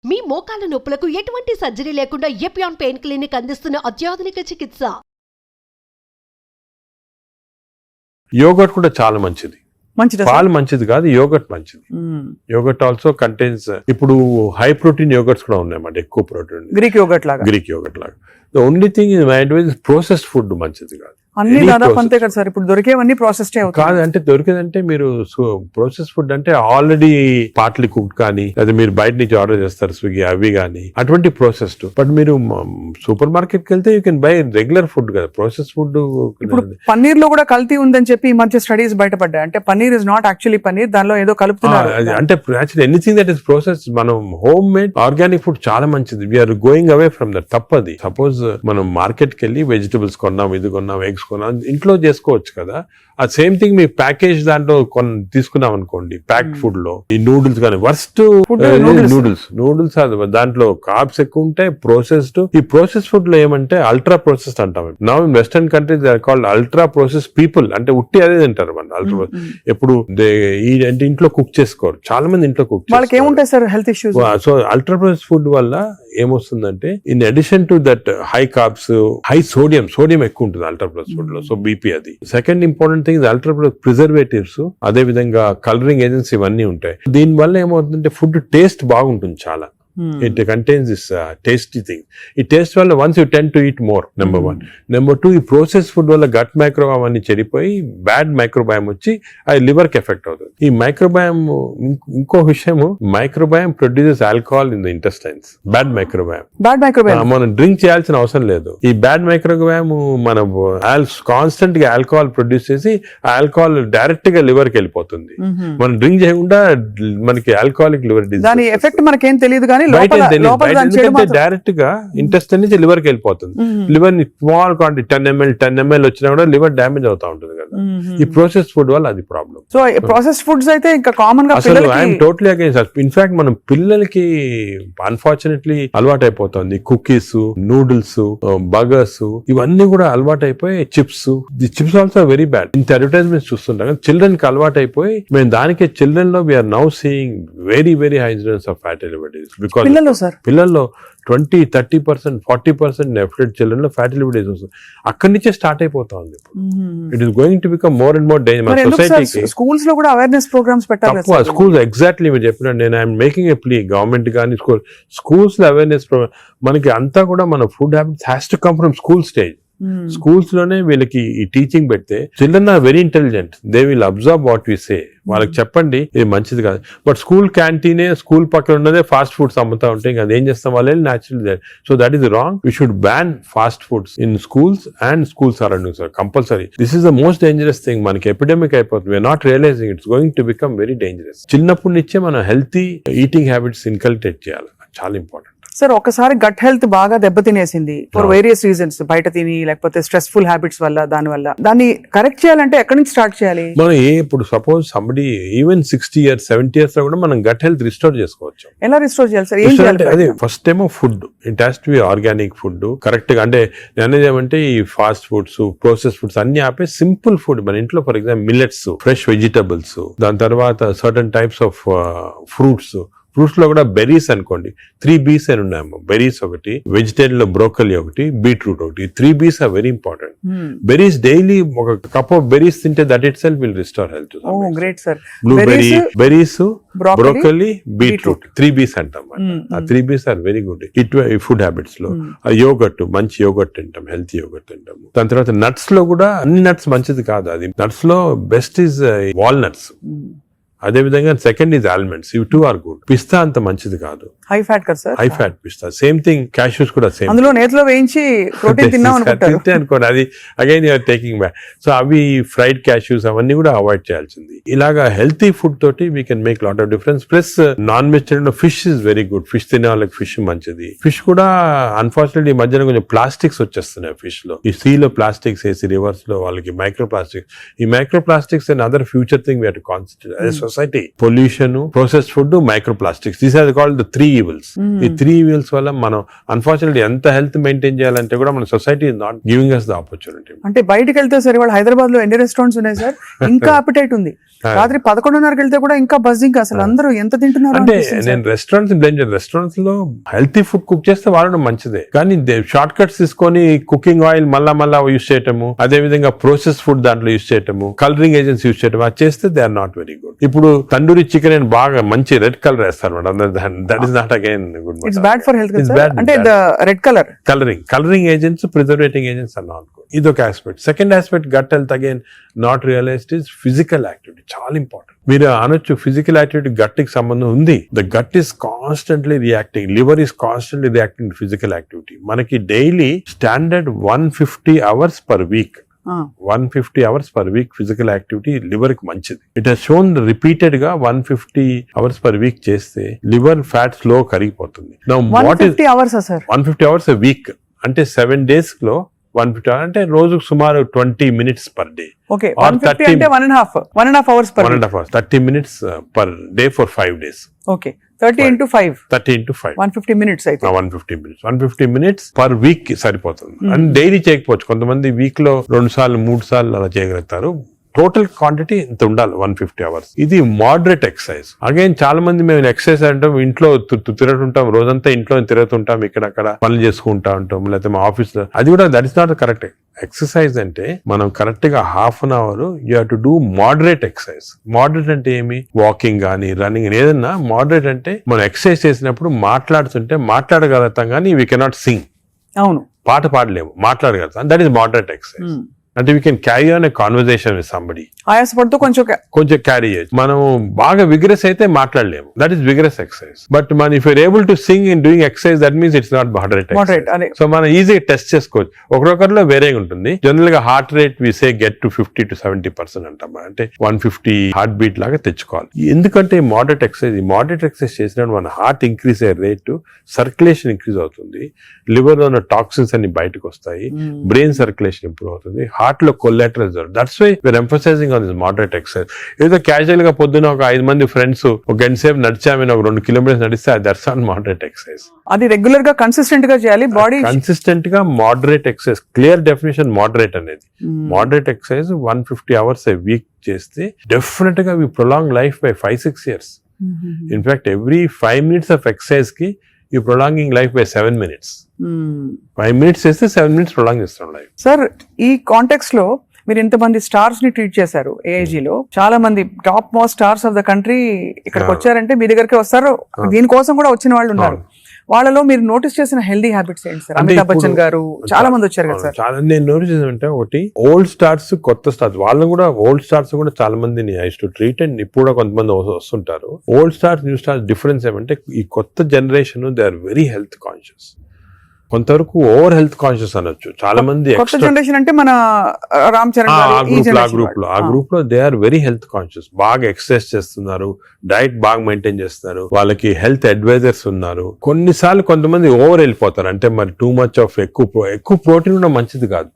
మీ మోకాల నొప్పులకు ఎటువంటి సర్జరీ లేకుండా ఎపియాన్ పెయిన్ క్లినిక్ అందిస్తున్న అత్యాధునిక చికిత్స. యోగర్ట్ కూడా చాలా మంచిది. పాలు మంచిది కాదు, యోగర్ట్ మంచిది. యోగర్ట్ ఆల్సో కంటైన్స్, ఇప్పుడు హై ప్రోటీన్ యోగర్ట్స్ కూడా ఉన్నాయన్నమాట, ఎక్కువ ప్రోటీన్. గ్రీక్ యోగర్ట్ లాగా. The only thing is my advice, processed food మంచిది కాదు. అన్ని దాదాపు అంతే కదా సార్, ఇప్పుడు దొరికేవన్నీ ప్రాసెస్డ్ కాదు. అంటే దొరికేదంటే మీరు ప్రాసెస్ ఫుడ్ అంటే ఆల్రెడీ పార్ట్లీ కుక్డ్ కానీ, లేదా మీరు బయట నుంచి ఆర్డర్ చేస్తారు స్విగ్గీ అవి కానీ, అటువంటి ప్రాసెస్డ్. బట్ మీరు సూపర్ మార్కెట్ కి వెళ్తే you can buy regular food కదా, ప్రాసెస్ ఫుడ్. ఇప్పుడు పన్నీర్ లో కూడా కల్తీ ఉందని చెప్పి ఈ మధ్య స్టడీస్ బయటపడ్డాయి. అంటే paneer is not actually paneer, దానిలో ఏదో కలుపుతున్నారు. అంటే actually anything that is process, మనం హోమ్ మేడ్ ఆర్గానిక్ ఫుడ్ చాలా మంచిది. We are going away from that. తప్పది. సపోజ్ మనం మార్కెట్ కి వెళ్ళి వెజిటబుల్స్ కొన్నాం, ఇది కొన్నాం, ఎగ్స్ కొన్నాం, ఇంట్లో చేసుకోవచ్చు కదా. ఆ సేమ్ థింగ్ మీ ప్యాకేజ్ దాంట్లో తీసుకున్నాం అనుకోండి, ప్యాక్డ్ ఫుడ్ లో ఈ నూడిల్స్ కానీ, వర్స్ట్ నూడిల్స్ దాంట్లో కార్బ్స్ ఎక్కువ ఉంటాయి, ప్రాసెస్డ్. ఈ ప్రాసెస్ ఫుడ్ లో ఏమంటే అల్ట్రా ప్రాసెస్డ్ అంటాం. Now in western countries they are called ultra process people. అంటే ఉట్టి అదే తింటారు మన అల్ట్రా. ఎప్పుడు అంటే ఇంట్లో కుక్ చేసుకోరు చాలా మంది, ఇంట్లో కుక్ వాళ్ళకి ఏముంటాయి sir health issues. So ultra process food వల్ల ఏమొస్తుందంటే, in addition to that high carbs, high sodium ఎక్కువ ఉంటుంది అల్ట్రా ప్రాసెస్ ఫుడ్ లో. సో బీపీ అది. Second important thing ultra preservatives, అదే విధంగా కలరింగ్ ఏజెంట్స్ ఇవన్నీ ఉంటాయి. దీని వల్ల ఏమవుతుందంటే ఫుడ్ టేస్ట్ బాగుంటుంది చాలా. It contains this tasty thing. ఈ టేస్ట్ వల్ల once you tend to eat more, number one. Number two, ఈ ప్రాసెస్ ఫుడ్ వల్ల గట్ మైక్రోబయామ్ అన్ని చెడిపోయి బ్యాడ్ మైక్రోబయామ్ వచ్చి అది లివర్ కి ఎఫెక్ట్ అవుతుంది. ఈ మైక్రోబయామ్, ఇంకో విషయము, microbiome produces alcohol in the intestines. Bad microbiome మనం డ్రింక్ చేయాల్సిన అవసరం లేదు. ఈ బ్యాడ్ మైక్రోబయామ్ మన కాన్స్టెంట్ గా ఆల్కహాల్ ప్రొడ్యూస్ చేసి ఆల్కహాల్ డైరెక్ట్ గా లివర్ కి వెళ్ళిపోతుంది. మనం డ్రింక్ చేయకుండా మనకి ఆల్కహాలిక్ లివర్ డిసీజ్. దాని ఎఫెక్ట్ మనకేం తెలియదు కానీ డైరెక్ట్ గా ఇంటెస్టైన్ నుంచి లివర్ కి వెళ్ళిపోతుంది. లివర్ స్మాల్ క్వాంటిటీ 10 ml వచ్చినా కూడా లివర్ డ్యామేజ్ అవుతా ఉంటుంది కదా. ఈ ప్రాసెస్ ఫుడ్ వల్ల అది ప్రాబ్లం. సో ప్రాసెస్ ఫుడ్స్ అయితే ఇంకా కామన్ గా అసలు ఐఎమ్ టోటలీ అగైన్స్. ఇన్ఫాక్ట్ మనం పిల్లలకి అన్ఫార్చునేట్లీ అలవాటు అయిపోతుంది. కుకీస్, నూడిల్స్, బర్గర్స్ ఇవన్నీ కూడా అలవాటు అయిపోయి, చిప్స్ ఆల్సో వెరీ బ్యాడ్. ఇంత అడ్వర్టైజ్మెంట్స్ చూస్తుంటాం. చిల్డ్రన్ కి అలవాటు అయిపోయి, మేము దానికి చిల్డ్రన్ లో we are now seeing very very high incidence of fatty liver disease. పిల్లల్లో 20-30%, 40% డెఫినెట్ చిల్డ్రన్ లో ఫ్యాటీ లివర్ డిసీజ్ వస్తుంది. అక్కడి నుంచే స్టార్ట్ అయిపోతా ఉంది. It is going to become more and more danger. సొసైటీకి స్కూల్స్ లో కూడా అవేర్నెస్ ప్రోగ్రామ్స్ పెట్టాలి. స్కూల్స్ ఎగ్జాక్ట్లీ మీరు చెప్పినట్టు నేను I'm making a plea, government కానీ స్కూల్స్ లో అవేర్నెస్ ప్రోగ్రామ్. మనకి అంతా కూడా మన food habits has to come from school stage. Schools లోనే వీళ్ళకి ఈ టీచింగ్ పెడితే children are very intelligent. They will observe what we say. వాళ్ళకి చెప్పండి ఇది మంచిది కాదు. బట్ స్కూల్ క్యాంటీనే, స్కూల్ పక్కన ఉన్నదే ఫాస్ట్ ఫుడ్స్ అమ్ముతా ఉంటే ఇంకా అదేం చేస్తాం, వాళ్ళు natural. So that is wrong. We should ban fast foods in schools and school surroundings compulsory. This is the most dangerous thing. మనకి ఎపిడమిక్ అయిపోతుంది. We are not realizing it's going to become very dangerous. చిన్నప్పటి నుంచే మనం healthy eating habits inculcate చేయాలి. చాలా important. Sir ఒకసారి gut health బాగా దెబ్బతినేసింది ఫర్ వేరియస్ రీజన్స్, బయట తిని లేకపోతే స్ట్రెస్ఫుల్ హ్యాబిట్స్ వల్ల, దాన్ని కరెక్ట్ చేయాలంటే ఎక్కడి నుంచి స్టార్ట్ చేయాలి? మనం ఇప్పుడు suppose somebody even 60 years 70 years లో కూడా మనం గట్ హెల్త్ రిస్టోర్ చేసుకోవచ్చు. ఎలా రిస్టోర్ చేయాలి సార్? ఏం చేయాలి? అదే ఫస్ట్ ఏమో food, it has to be organic food correct గా. అంటే అనేది ఏమంటే ఈ ఫాస్ట్ ఫుడ్స్, ప్రాసెస్ ఫుడ్స్ అన్ని ఆపే సింపుల్ ఫుడ్ మన ఇంట్లో. For example millets, fresh vegetables, దాని తర్వాత సర్టన్ టైప్స్ ఆఫ్ ఫ్రూట్స్ లో కూడా బెర్రీస్ అనుకోండి, 3 B's అని ఉన్నాయమ్మా. బెర్రీస్ ఒకటి, వెజిటేరియన్ లో బ్రోకలీ ఒకటి, బీట్రూట్ ఒకటి. 3 B's are very important. Berries daily ఒక కప్ ఆఫ్ బెర్రీస్ తింటే that itself will restore health. Great sir. Blueberry, berries, broccoli, beetroot, 3 B's అంటాం. ఆ 3 B's ఆర్ వెరీ గుడ్ ఈ ఫుడ్ హ్యాబిట్స్ లో. Yogurt, మంచి yogurt తింటాం, healthy yogurt తింటాం. దాని తర్వాత నట్స్ లో కూడా అన్ని నట్స్ మంచిది కాదు. అది నట్స్ లో బెస్ట్ ఈజ్ వాల్నట్స్. అదే విధంగా సెకండ్ ఈజ్ ఆల్మండ్స్. ఇవి 2 ఆర్ గుడ్. పిస్తా అంత మంచిది కాదు, హై ఫ్యాట్ కదా సార్. హై ఫ్యాట్ పిస్తా. సేమ్ థింగ్ క్యాష్యూస్ కూడా సేమ్. అందులో నేతిలో వేయించి ప్రోటీన్ తిన్నాం అనుకోండి, అది again you are taking back. So అవి ఫ్రైడ్ క్యాష్యూస్ అవన్నీ కూడా అవాయిడ్ చేయాల్సింది. ఇలాగా హెల్తీ ఫుడ్ తోటి we can make lot of difference. Plus non vegetarian fish is very good. Fish తినే వాళ్ళకి ఫిష్ మంచిది. ఫిష్ కూడా అన్ఫార్చునేట్లీ ఈ మధ్యన కొంచెం ప్లాస్టిక్స్ వచ్చేస్తున్నాయి ఫిష్ లో. ఈ సీ లో ప్లాస్టిక్స్ వేసి రివర్స్ లో వాళ్ళకి మైక్రో ప్లాస్టిక్స్. ఈ microplastics and other future thing we have to concentrate. అదే society. Pollution, process food, microplastics, these are called the 3 evils. ఈ 3 evils వల్ల మనం అన్ఫార్చునేట్లీ ఎంత హెల్త్ మెయింటైన్ చేయాలంటే కూడా మన society is not giving us the opportunity. అంటే బయటకు వెళ్తే సరే వాళ్ళు హైదరాబాద్ లో ఎన్ని రెస్టారెంట్స్ ఉన్నాయి సార్, ఇంకా అపిటైట్ ఉంది. రాత్రి 11:30కి వెళ్తే కూడా ఇంకా బజ్జింగ్, అసలు అందరూ ఎంత తింటున్నారు అంటే నేను రెస్టారెంట్స్ బ్లేమ్ చేయను. రెస్టారెంట్స్ లో హెల్తీ ఫుడ్ కుక్ చేస్తే వాడడం మంచిదే, కానీ షార్ట్ కట్స్ తీసుకొని కుకింగ్ ఆయిల్ మళ్ళా యూస్ చేయటము, అదే విధంగా ప్రాసెస్ ఫుడ్ దాంట్లో యూస్ చేయటము, కలరింగ్ ఏజెంట్స్ యూస్ చేయటం, అది చేస్తే they are not very good. ఇప్పుడు తండూరి చికెన్ అని బాగా మంచి రెడ్ కలర్ వేస్తారు madam, that is not again good. It's bad for health. అంటే red colouring agents, preserving agents are not good. ఇది ఒక aspect. Second aspect gut health again not realized is physical activity. చాలా important. మీరు అనొచ్చు physical activity gut కి సంబంధం ఉంది. The gut is constantly reacting, liver is constantly reacting to physical activity. మనకి daily standard 150 hours per week, 150 hours per week physical activity liver కి మంచిది. It has shown repeated గా 150 hours per week చేస్తే liver fat slow కరిగిపోతుంది. 150 hours sir, 150 hours a week అంటే 7 days లో 150 hours అంటే రోజుకు సుమారు 20 minutes per day. ఓకే, 150 అంటే 1.5 hours per 1.5 hours, 30 minutes per day for 5 days. Okay, 30 into 5 150 minutes అయితే 150 minutes per week కి సరిపోతుంది. అండ్ డైలీ చేయకపోవచ్చు, కొంతమంది వీక్ లో 2 సార్లు 3 సార్లు అలా చేయగలుగుతారు. టోటల్ క్వాంటిటీ ఇంత ఉండాలి 150 hours. ఇది మోడరేట్ ఎక్సర్సైజ్. అగైన్ చాలా మంది మేము ఎక్సర్సైజ్ అంటాం, ఇంట్లో తిరుగుతుంటాం, రోజంతా ఇంట్లో తిరుగుతుంటాం, ఇక్కడ పనులు చేసుకుంటా ఉంటాం, లేకపోతే మా ఆఫీస్ లో. అది కూడా that is not correct. Exercise అంటే మనం కరెక్ట్ గా ½ an hour you have to do moderate exercise. Moderate అంటే ఏమి, వాకింగ్ కానీ రన్నింగ్, ఏదన్నా మోడరేట్ అంటే మనం ఎక్సర్సైజ్ చేసినప్పుడు మాట్లాడుతుంటే మాట్లాడగలుగుతాం కానీ వీ కెనాట్ సింగ్. అవును, పాట పాడలేము, మాట్లాడగలుగుతాం. That is moderate exercise. అంటే we can carry on a conversation with somebody. ఆయాసపడుతూ కొంచెం క్యారీ చేయొచ్చు. మనం బాగా విగ్రెస్ అయితే మాట్లాడలేము, that is vigorous exercise. But మన if you're able to sing in doing exercise, that means it's not moderate. So మనం ఈజీగా టెస్ట్ చేసుకోవచ్చు. ఒకరొకరిలో వేరేగా ఉంటుంది. జనరల్ గా heart rate we say get to 50 to 70% అంటాం. అంటే 150 హార్ట్ బీట్ లాగా తెచ్చుకోవాలి. ఎందుకంటే మోడరేట్ ఎక్సర్సైజ్ చేసినప్పుడు మన హార్ట్ ఇంక్రీజ్ అయ్యే రేటు, సర్క్యులేషన్ ఇంక్రీజ్ అవుతుంది, లివర్ లో ఉన్న టాక్సిన్స్ అన్ని బయటకు వస్తాయి, బ్రెయిన్ సర్క్యులేషన్ ఇంప్రూవ్ అవుతుంది, హార్ట్ లో collateral. That's why we are emphasizing on this moderate exercise. ఏదో క్యాజువల్ గా పొద్దున ఒక 5 మంది ఫ్రెండ్స్ ఒక గంట సేపు నడిచామని ఒక 2 kilometers నడిస్తే దట్స్ నాట్ మోడరేట్ ఎక్సర్సైజ్. అది రెగ్యులర్ గా కన్సిస్టెంట్ గా చేయాలి. బాడీ కన్సిస్టెంట్ గా moderate exercise, clear definition moderate అనేది. Moderate exercise 150 hours a week చేస్తే డెఫినెట్ గా we prolong life by 5-6 years. In fact every 5 minutes of exercise కి you prolonging life by 7 minutes. 5 minutes చేస్తే 7 minutes prolong చేస్తాం life. Sir, ఈ context లో మీరు ఇంతమంది స్టార్స్ ని ట్రీట్ చేశారు. AIG లో చాలా మంది top most stars of the country ఇక్కడికి వచ్చారంటే మీ దగ్గరికి వస్తారు. దీనికోసం కూడా వచ్చిన వాళ్ళు ఉన్నారు. వాళ్ళలో మీరు నోటీస్ చేసిన హెల్దీ హ్యాబిట్స్ ఏంటి సార్? అమితాబ్ బచ్చన్ గారు చాలా మంది వచ్చారు కదా సార్. చాలా నేను నోటీస్ చేసానంటే, ఒకటి ఓల్డ్ స్టార్స్, కొత్త స్టార్స్. వాళ్ళు కూడా ఓల్డ్ స్టార్స్ కూడా చాలా మందిని ఐ టు ట్రీట్, అండ్ ఇప్పుడు కూడా కొంతమంది వస్తుంటారు. Old stars, new stars difference ఏమంటే, ఈ కొత్త generation they are very health conscious. కొంతవరకు ఓవర్ హెల్త్ కాన్షియస్ అనొచ్చు. చాలా మంది కొత్త జనరేషన్ అంటే మన రామ్ చరణ్ ఆ గ్రూప్ లో they are very health conscious. బాగా ఎక్సర్సైజ్ చేస్తున్నారు, డైట్ బాగా మెయింటైన్ చేస్తున్నారు, వాళ్ళకి హెల్త్ అడ్వైజర్స్ ఉన్నారు. కొన్నిసార్లు కొంతమంది ఓవర్ వెళ్ళిపోతారు. అంటే మరి టూ మచ్ ఆఫ్ ఎక్కువ ప్రోటీన్ కూడా మంచిది కాదు.